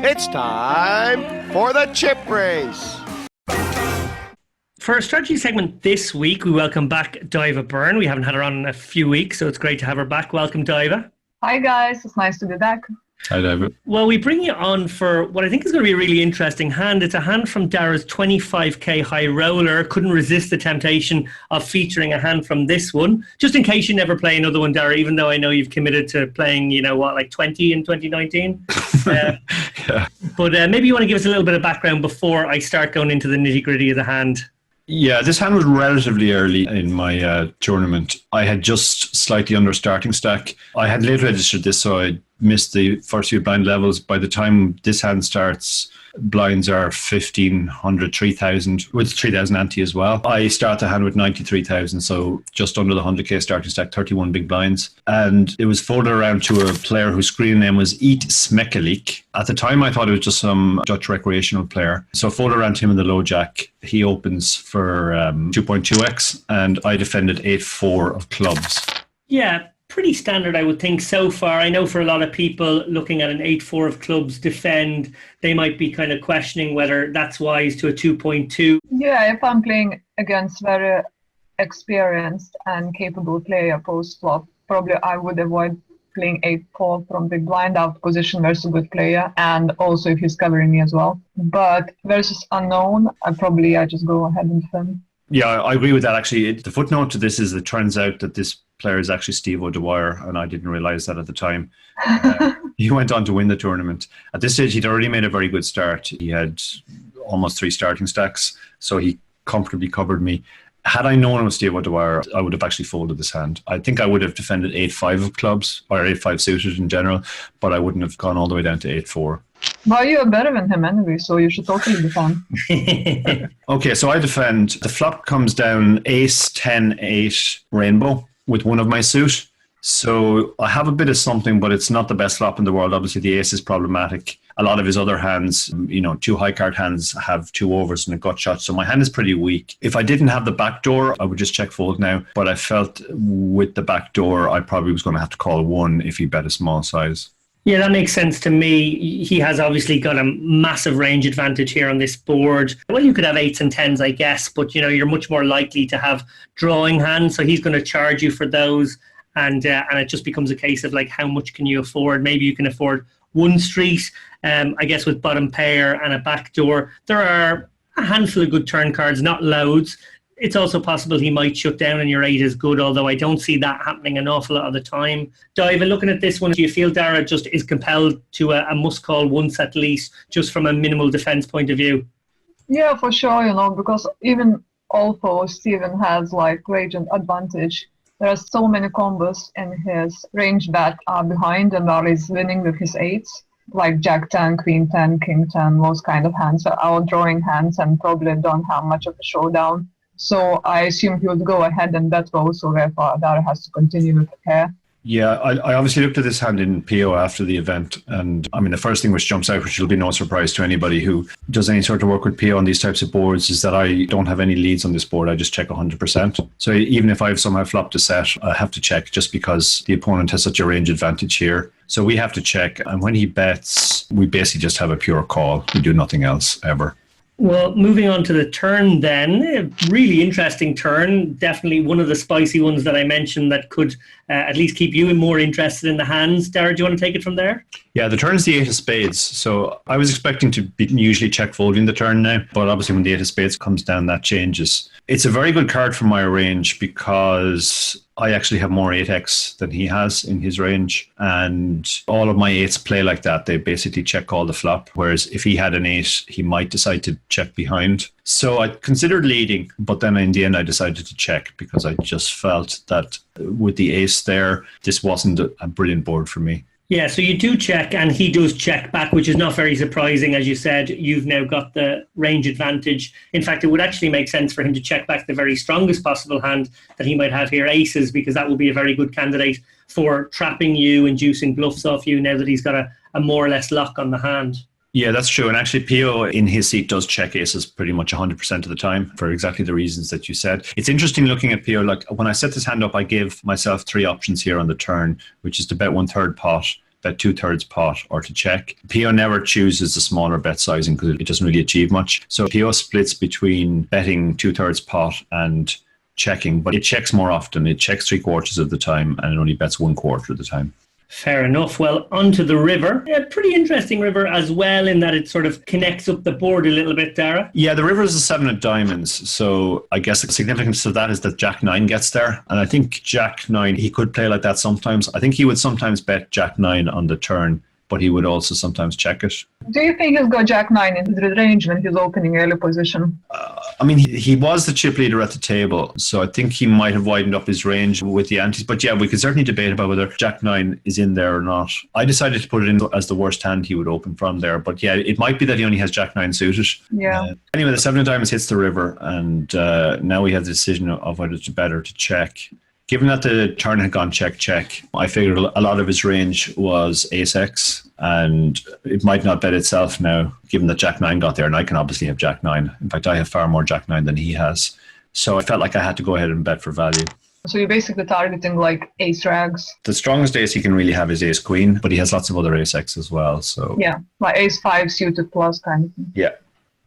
It's time for the chip race. For our strategy segment this week, we welcome back Daiva Byrne. We haven't had her on in a few weeks, so it's great to have her back. Welcome, Daiva. Hi, guys. It's nice to be back. Hi, David. Well, we bring you on for what I think is going to be a really interesting hand. It's a hand from Dara's 25k high roller. Couldn't resist the temptation of featuring a hand from this one. Just in case you never play another one, Dara, even though I know you've committed to playing, 20 in 2019? Yeah. But maybe you want to give us a little bit of background before I start going into the nitty-gritty of the hand. Yeah, this hand was relatively early in my tournament. I had just slightly under starting stack. I had late registered this, so I missed the first few blind levels. By the time this hand starts, blinds are 1,500, 3,000, with 3,000 ante as well. I start the hand with 93,000, so just under the 100k starting stack, 31 big blinds. And it was folded around to a player whose screen name was Eat Smekalik. At the time, I thought it was just some Dutch recreational player. So folded around him in the low jack. He opens for 2.2x, and I defended 8-4 of clubs. Yeah, pretty standard, I would think, so far. I know for a lot of people looking at an 8-4 of clubs defend, they might be kind of questioning whether that's wise to a 2.2. Yeah, if I'm playing against very experienced and capable player post-flop, probably I would avoid playing 8-4 from big blind out position versus a good player, and also if he's covering me as well. But versus unknown, I just go ahead and defend. Yeah, I agree with that, actually. The footnote to this is it turns out that this player is actually Steve O'Dwyer, and I didn't realize that at the time. He went on to win the tournament. At this stage, he'd already made a very good start. He had almost 3 starting stacks, so he comfortably covered me. Had I known it was Steve O'Dwyer, I would have actually folded this hand. I think I would have defended 8-5 of clubs, or 8-5 suited in general, but I wouldn't have gone all the way down to 8-4. Well, you're better than him anyway, so you should totally defend. Okay, so I defend. The flop comes down ace, 10, 8, rainbow with one of my suit. So I have a bit of something, but it's not the best flop in the world. Obviously, the ace is problematic. A lot of his other hands, 2 high card hands have 2 overs and a gut shot. So my hand is pretty weak. If I didn't have the back door, I would just check fold now. But I felt with the back door, I probably was going to have to call 1 if he bet a small size. Yeah, that makes sense to me. He has obviously got a massive range advantage here on this board. Well, you could have 8s and 10s, I guess, but you're much more likely to have drawing hands. So he's going to charge you for those, and it just becomes a case of like, how much can you afford? Maybe you can afford 1 street. I guess with bottom pair and a back door, there are a handful of good turn cards, not loads. It's also possible he might shut down and your 8 is good, although I don't see that happening an awful lot of the time. Daiva, looking at this one, do you feel Dara just is compelled to a must-call once at least, just from a minimal defense point of view? Yeah, for sure, because even although Steven has range advantage, there are so many combos in his range that are behind and that is winning with his 8s, like Jack 10, Queen 10, King 10, those kind of hands are our drawing hands and probably don't have much of a showdown. So I assume he would go ahead and bet those, so therefore Dara has to continue with the pair. Yeah, I obviously looked at this hand in PO after the event, and I mean the first thing which jumps out, which will be no surprise to anybody who does any sort of work with PO on these types of boards, is that I don't have any leads on this board. I just check 100%. So even if I've somehow flopped a set, I have to check just because the opponent has such a range advantage here. So we have to check, and when he bets, we basically just have a pure call. We do nothing else ever. Well, moving on to the turn then, a really interesting turn, definitely one of the spicy ones that I mentioned that could at least keep you more interested in the hands. Dara, do you want to take it from there? Yeah, the turn is the 8 of spades. So I was expecting to be usually check folding the turn now, but obviously when the 8 of spades comes down, that changes. It's a very good card for my range because I actually have more 8x than he has in his range, and all of my 8s play like that. They basically check call the flop, whereas if he had an 8, he might decide to check behind. So I considered leading, but then in the end I decided to check because I just felt that with the ace there, this wasn't a brilliant board for me. Yeah, so you do check, and he does check back, which is not very surprising. As you said, you've now got the range advantage. In fact, it would actually make sense for him to check back the very strongest possible hand that he might have here, aces, because that will be a very good candidate for trapping you, inducing bluffs off you, now that he's got a more or less lock on the hand. Yeah, that's true. And actually, Pio in his seat does check aces pretty much 100% of the time for exactly the reasons that you said. It's interesting looking at Pio. Like when I set this hand up, I gave myself 3 options here on the turn, which is to bet 1/3 pot, bet 2/3 pot or to check. Pio never chooses the smaller bet sizing because it doesn't really achieve much. So Pio splits between betting 2/3 pot and checking, but it checks more often. It checks 3/4 of the time and it only bets 1/4 of the time. Fair enough. Well, onto the river. A pretty interesting river as well in that it sort of connects up the board a little bit, Dara. Yeah, the river is a 7 of diamonds. So I guess the significance of that is that Jack 9 gets there. And I think Jack 9, he could play like that sometimes. I think he would sometimes bet Jack 9 on the turn, but he would also sometimes check it. Do you think he's got Jack 9 in the range when he's opening early position? I mean, he was the chip leader at the table, so I think he might have widened up his range with the antes. But yeah, we could certainly debate about whether Jack 9 is in there or not. I decided to put it in as the worst hand he would open from there. But yeah, it might be that he only has Jack 9 suited. Yeah. Anyway, the 7 of diamonds hits the river, and now we have the decision of whether it's better to check. Given that the turn had gone check, I figured a lot of his range was ace-x, and it might not bet itself now, given that Jack 9 got there, and I can obviously have Jack 9. In fact, I have far more Jack 9 than he has. So I felt like I had to go ahead and bet for value. So you're basically targeting like ace rags. The strongest ace he can really have is ace-queen, but he has lots of other ace-x as well. So yeah, like ace-5 suited plus kind of thing. Yeah.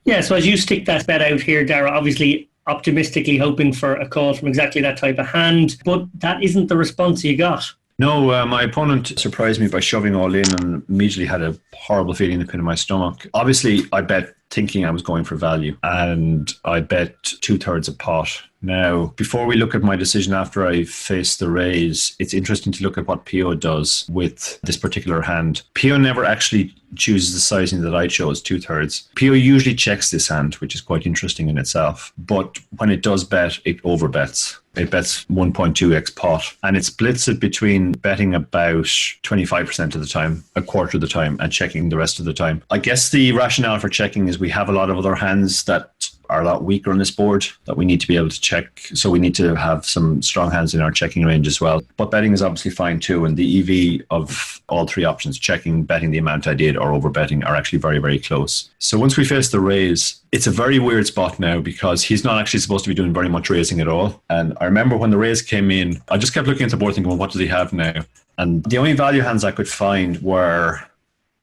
Yeah, so as you stick that bet out here, Dara, obviously optimistically hoping for a call from exactly that type of hand, but that isn't the response you got. No, my opponent surprised me by shoving all in and immediately had a horrible feeling in the pit of my stomach. Obviously, I bet thinking I was going for value, and I bet 2/3 a pot. Now, before we look at my decision after I face the raise, it's interesting to look at what Pio does with this particular hand. Pio never actually chooses the sizing that I chose, 2/3. Pio usually checks this hand, which is quite interesting in itself. But when it does bet, it overbets. It bets 1.2x pot, and it splits it between betting about 25% of the time, a quarter of the time, and checking the rest of the time. I guess the rationale for checking is we have a lot of other hands that are a lot weaker on this board that we need to be able to check. So we need to have some strong hands in our checking range as well. But betting is obviously fine too. And the EV of all three options, checking, betting the amount I did, or over betting, are actually very, very close. So once we face the raise, it's a very weird spot now because he's not actually supposed to be doing very much raising at all. And I remember when the raise came in, I just kept looking at the board thinking, well, what does he have now? And the only value hands I could find were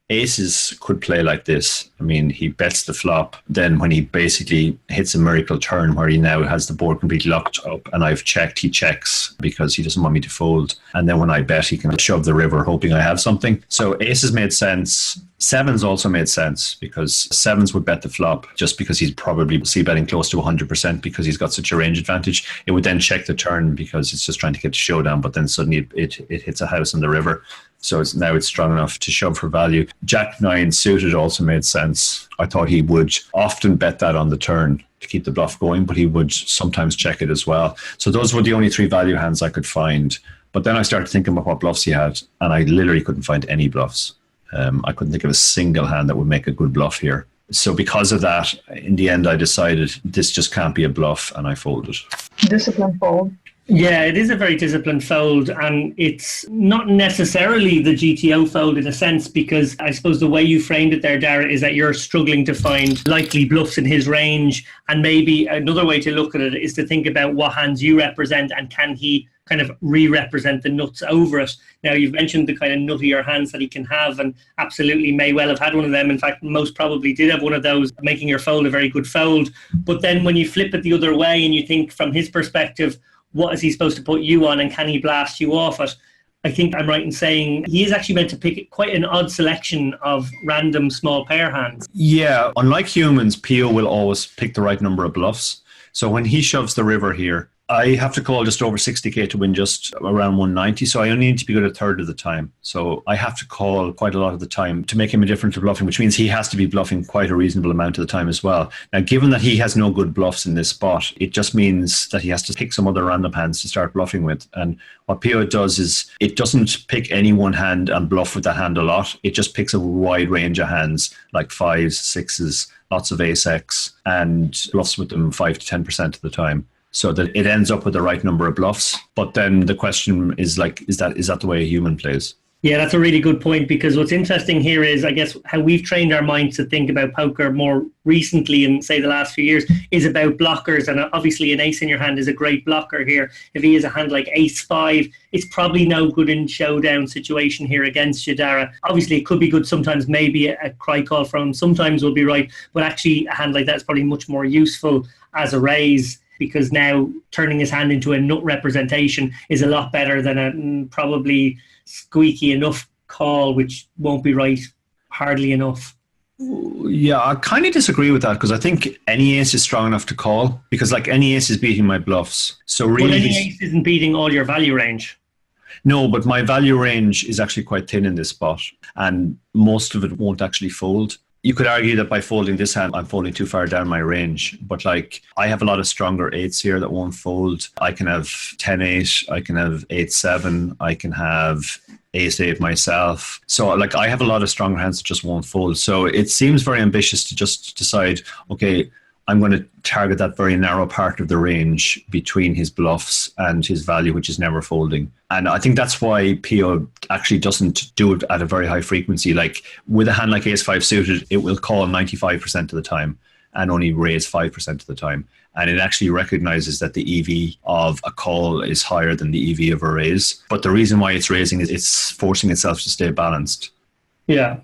aces could play like this. I mean, he bets the flop. Then when he basically hits a miracle turn where he now has the board completely locked up and I've checked, he checks because he doesn't want me to fold. And then when I bet, he can shove the river hoping I have something. So aces made sense. Sevens also made sense because sevens would bet the flop just because he's probably c-betting close to 100% because he's got such a range advantage. It would then check the turn because it's just trying to get the showdown, but then suddenly it hits a house on the river. So now it's strong enough to shove for value. Jack 9 suited also made sense. I thought he would often bet that on the turn to keep the bluff going, but he would sometimes check it as well. So those were the only three value hands I could find. But then I started thinking about what bluffs he had, and I literally couldn't find any bluffs. I couldn't think of a single hand that would make a good bluff here. So because of that, in the end, I decided this just can't be a bluff, and I folded. Discipline fold. Yeah, it is a very disciplined fold, and it's not necessarily the GTO fold in a sense, because I suppose the way you framed it there, Dara, is that you're struggling to find likely bluffs in his range, and maybe another way to look at it is to think about what hands you represent and can he kind of re-represent the nuts over it. Now, you've mentioned the kind of nuttier hands that he can have, and absolutely may well have had one of them. In fact, most probably did have one of those, making your fold a very good fold. But then when you flip it the other way and you think from his perspective, what is he supposed to put you on and can he blast you off it? I think I'm right in saying he is actually meant to pick quite an odd selection of random small pair hands. Yeah, unlike humans, Pio will always pick the right number of bluffs. So when he shoves the river here, I have to call just over 60k to win just around 190. So I only need to be good a third of the time. So I have to call quite a lot of the time to make him indifferent to bluffing, which means he has to be bluffing quite a reasonable amount of the time as well. Now, given that he has no good bluffs in this spot, it just means that he has to pick some other random hands to start bluffing with. And what Pio does is it doesn't pick any one hand and bluff with that hand a lot. It just picks a wide range of hands like fives, sixes, lots of ace-x, and bluffs with them 5 to 10% of the time, so that it ends up with the right number of bluffs. But then the question is like, is that the way a human plays? Yeah, that's a really good point, because what's interesting here is, I guess, how we've trained our minds to think about poker more recently in, say, the last few years is about blockers. And obviously an ace in your hand is a great blocker here. If he has a hand like ace-5, it's probably no good in showdown situation here against you, Dara. Obviously it could be good sometimes, maybe a cry call from him sometimes will be right, but actually a hand like that is probably much more useful as a raise, because now turning his hand into a nut representation is a lot better than a probably squeaky enough call, which won't be right hardly enough. Yeah, I kind of disagree with that, because I think any ace is strong enough to call, because like any ace is beating my bluffs. So really, but any ace isn't beating all your value range. No, but my value range is actually quite thin in this spot, and most of it won't actually fold. You could argue that by folding this hand, I'm folding too far down my range. But like, I have a lot of stronger eights here that won't fold. I can have 10-8, I can have 8-7, I can have ace-8 myself. So like, I have a lot of stronger hands that just won't fold. So it seems very ambitious to just decide, okay, I'm going to target that very narrow part of the range between his bluffs and his value, which is never folding. And I think that's why Pio actually doesn't do it at a very high frequency. Like with a hand like ace-5 suited, it will call 95% of the time and only raise 5% of the time. And it actually recognizes that the EV of a call is higher than the EV of a raise. But the reason why it's raising is it's forcing itself to stay balanced. Yeah.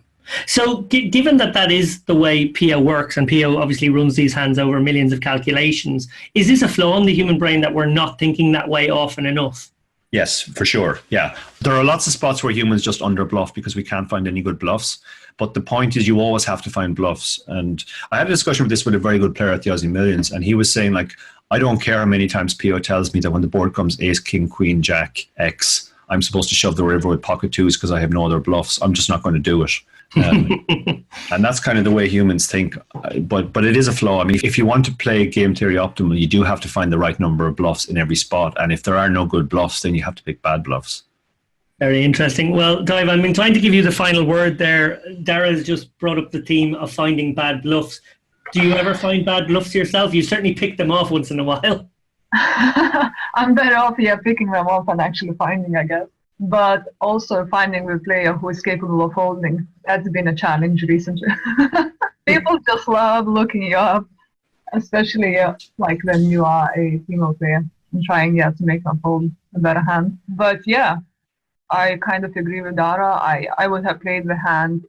So given that that is the way Pio works, and Pio obviously runs these hands over millions of calculations, is this a flaw in the human brain that we're not thinking that way often enough? Yes, for sure. Yeah. There are lots of spots where humans just underbluff because we can't find any good bluffs. But the point is you always have to find bluffs. And I had a discussion with this with a very good player at the Aussie Millions, and he was saying, like, I don't care how many times Pio tells me that when the board comes ace, king, queen, jack, X, I'm supposed to shove the river with pocket twos because I have no other bluffs. I'm just not going to do it. And that's kind of the way humans think, but it is a flaw. I mean, if you want to play game theory optimal, you do have to find the right number of bluffs in every spot, and if there are no good bluffs, then you have to pick bad bluffs. Very interesting. Well, Daiva, I'm inclined to give you the final word there. Dara has just brought up the theme of finding bad bluffs. Do you ever find bad bluffs yourself? You certainly pick them off once in a while. I'm better off picking them off and actually finding, I guess. But also finding the player who is capable of folding. That's been a challenge recently. People just love looking you up, especially like when you are a female player and trying to make them fold a better hand. But yeah, I kind of agree with Dara. I would have played the hand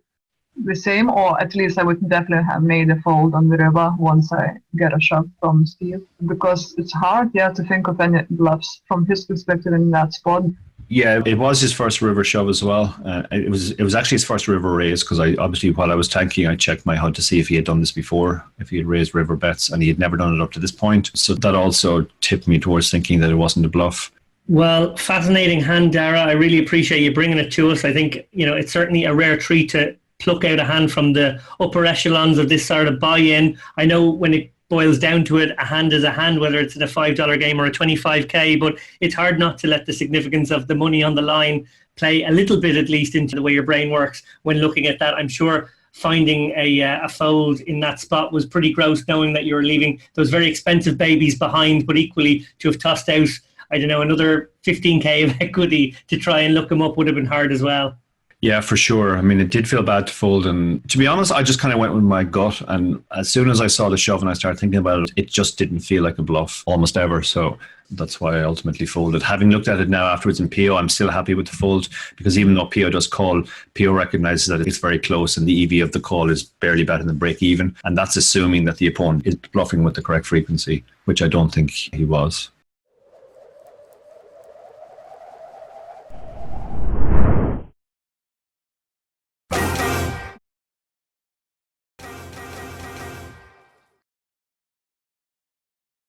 the same, or at least I would definitely have made a fold on the river once I get a shot from Steve, because it's hard to think of any bluffs from his perspective in that spot. Yeah, it was his first river shove as well. It was actually his first river raise, because I obviously, while I was tanking, I checked my HUD to see if he had done this before, if he had raised river bets, and he had never done it up to this point. So that also tipped me towards thinking that it wasn't a bluff. Well, fascinating hand, Dara. I really appreciate you bringing it to us. I think, it's certainly a rare treat to pluck out a hand from the upper echelons of this sort of buy-in. I know when it boils down to it, a hand is a hand, whether it's in a $5 game or a 25k, but it's hard not to let the significance of the money on the line play a little bit, at least, into the way your brain works when looking at that. I'm sure finding a fold in that spot was pretty gross, knowing that you were leaving those very expensive babies behind, but equally to have tossed out, I don't know, another 15k of equity to try and look them up would have been hard as well. Yeah, for sure. I mean, it did feel bad to fold. And to be honest, I just kind of went with my gut. And as soon as I saw the shove and I started thinking about it, it just didn't feel like a bluff almost ever. So that's why I ultimately folded. Having looked at it now afterwards in Pio, I'm still happy with the fold, because even though Pio does call, Pio recognizes that it's very close and the EV of the call is barely better than break even. And that's assuming that the opponent is bluffing with the correct frequency, which I don't think he was.